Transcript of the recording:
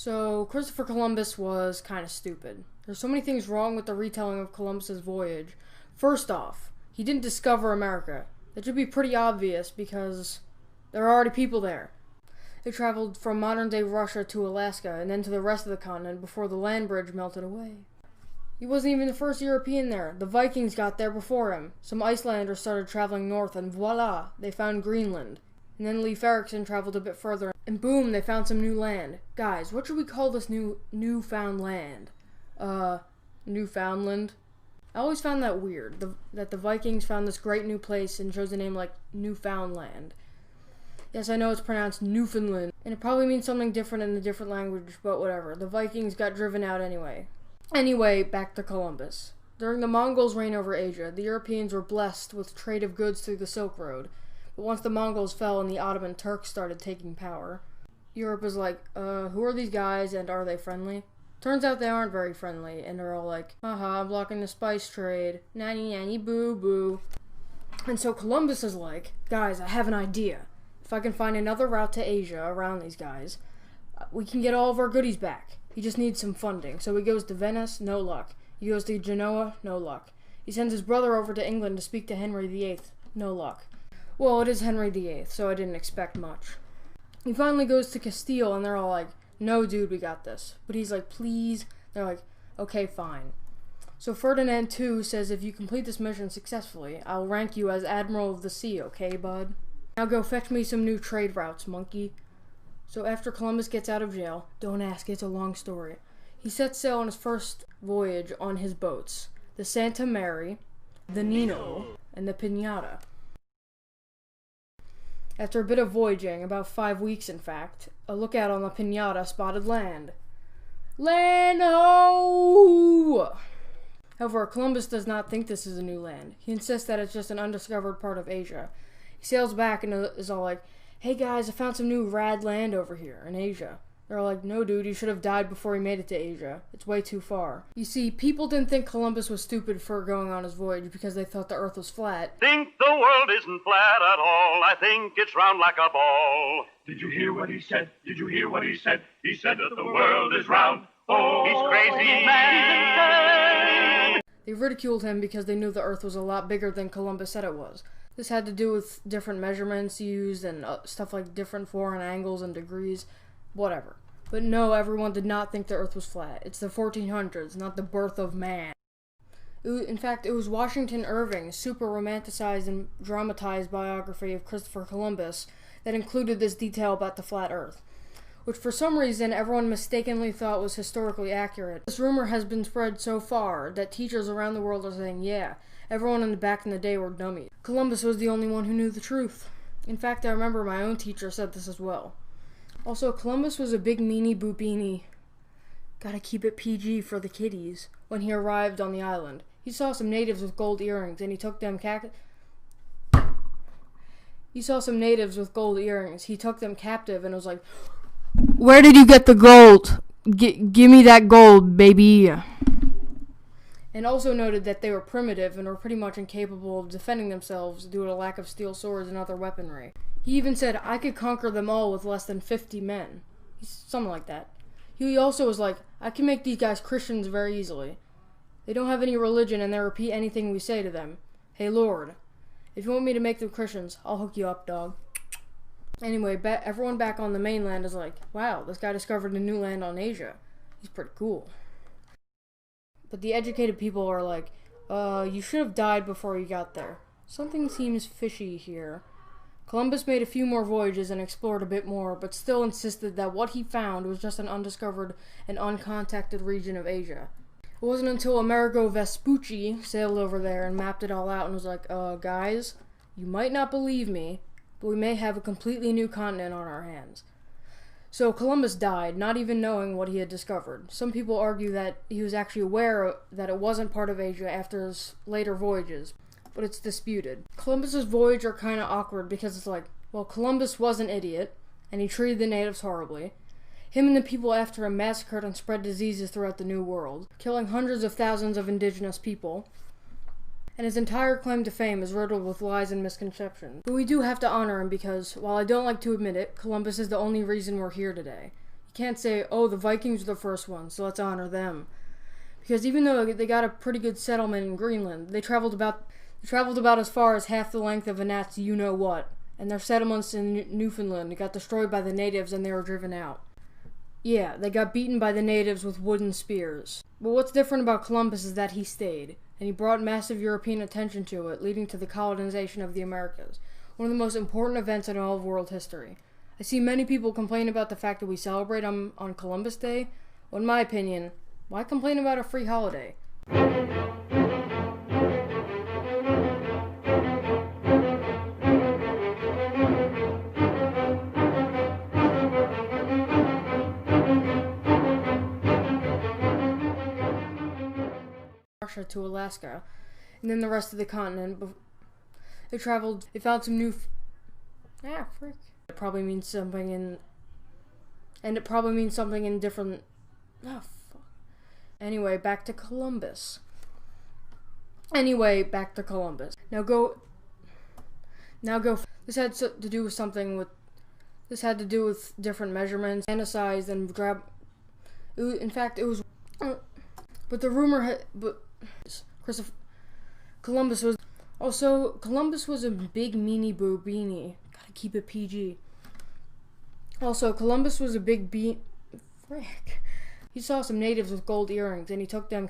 So, Christopher Columbus was kind of stupid. There's so many things wrong with the retelling of Columbus's voyage. First off, he didn't discover America. That should be pretty obvious because there are already people there. They traveled from modern-day Russia to Alaska and then to the rest of the continent before the land bridge melted away. He wasn't even the first European there. The Vikings got there before him. Some Icelanders started traveling north and voila, they found Greenland. And then Leif Erikson traveled a bit further and boom, they found some new land. Guys, what should we call this newfound land? Newfoundland? I always found that weird, that the Vikings found this great new place and chose a name like Newfoundland. Yes, I know it's pronounced Newfoundland, and it probably means something different in a different language, but whatever. The Vikings got driven out anyway. Anyway, back to Columbus. During the Mongols' reign over Asia, the Europeans were blessed with trade of goods through the Silk Road. But once the Mongols fell and the Ottoman Turks started taking power, Europe was like, who are these guys and are they friendly? Turns out they aren't very friendly, and they're all like, haha, I'm blocking the spice trade. Nanny nanny boo boo. And so Columbus is like, guys, I have an idea. If I can find another route to Asia around these guys, we can get all of our goodies back. He just needs some funding. So he goes to Venice, no luck. He goes to Genoa, no luck. He sends his brother over to England to speak to Henry VIII, no luck. Well, it is Henry VIII, so I didn't expect much. He finally goes to Castile, and they're all like, no, dude, we got this. But he's like, please. They're like, okay, fine. So Ferdinand II says, if you complete this mission successfully, I'll rank you as Admiral of the Sea, okay, bud? Now go fetch me some new trade routes, monkey. So after Columbus gets out of jail, don't ask, it's a long story, he sets sail on his first voyage on his boats, the Santa Mary, the Nino, and the Pinata. After a bit of voyaging, about 5 weeks in fact, a lookout on the Pinata spotted land. Land ho! However, Columbus does not think this is a new land. He insists that it's just an undiscovered part of Asia. He sails back and is all like, hey guys, I found some new rad land over here in Asia. They're like, no dude, you should have died before he made it to Asia. It's way too far. You see, people didn't think Columbus was stupid for going on his voyage because they thought the earth was flat. Think the world isn't flat at all. I think it's round like a ball. Did you hear what he said? Did you hear what he said? He said that the world is round. Oh, He's crazy, man. They ridiculed him because they knew the earth was a lot bigger than Columbus said it was. This had to do with different measurements used and stuff like different foreign angles and degrees. Whatever. But no, everyone did not think the earth was flat. It's the 1400s, not the birth of man. In fact, it was Washington Irving's super romanticized and dramatized biography of Christopher Columbus that included this detail about the flat earth, which for some reason everyone mistakenly thought was historically accurate. This rumor has been spread so far that teachers around the world are saying, yeah, everyone back in the day were dummies. Columbus was the only one who knew the truth. In fact, I remember my own teacher said this as well. Also, Columbus was a big meanie boopini. Gotta keep it PG for the kiddies. When he arrived on the island, he saw some natives with gold earrings, and he took them captive. He took them captive, and was like, "Where did you get the gold? Give me that gold, baby." And also noted that they were primitive and were pretty much incapable of defending themselves due to a lack of steel swords and other weaponry. He even said, I could conquer them all with less than 50 men. Something like that. He also was like, I can make these guys Christians very easily. They don't have any religion and they repeat anything we say to them. Hey Lord, if you want me to make them Christians, I'll hook you up, dog. Anyway, everyone back on the mainland is like, wow, this guy discovered a new land on Asia. He's pretty cool. But the educated people are like, you should have died before you got there. Something seems fishy here. Columbus made a few more voyages and explored a bit more, but still insisted that what he found was just an undiscovered and uncontacted region of Asia. It wasn't until Amerigo Vespucci sailed over there and mapped it all out and was like, guys, you might not believe me, but we may have a completely new continent on our hands. So Columbus died, not even knowing what he had discovered. Some people argue that he was actually aware that it wasn't part of Asia after his later voyages, but it's disputed. Columbus's voyage are kind of awkward because it's like, well, Columbus was an idiot, and he treated the natives horribly. Him and the people after him massacred and spread diseases throughout the New World, killing hundreds of thousands of indigenous people. And his entire claim to fame is riddled with lies and misconceptions. But we do have to honor him because, while I don't like to admit it, Columbus is the only reason we're here today. You can't say, oh, the Vikings were the first ones, so let's honor them. Because even though they got a pretty good settlement in Greenland, they traveled about as far as half the length of a gnat's you-know-what. And their settlements in Newfoundland got destroyed by the natives and they were driven out. Yeah, they got beaten by the natives with wooden spears. But what's different about Columbus is that he stayed, and he brought massive European attention to it, leading to the colonization of the Americas, one of the most important events in all of world history. I see many people complain about the fact that we celebrate on Columbus Day. Well, in my opinion, why complain about a free holiday? Russia to Alaska, and then the rest of the continent. They found some new frick. It probably means something in different. Oh, fuck. Anyway, back to Columbus. Now go. This had to do with something with. This had to do with different measurements, fantasize, and grab. In fact, it was. But the rumor had. But Columbus was a big meanie boo beanie. Gotta keep it PG. Also, Columbus was a big frick. He saw some natives with gold earrings, and he took them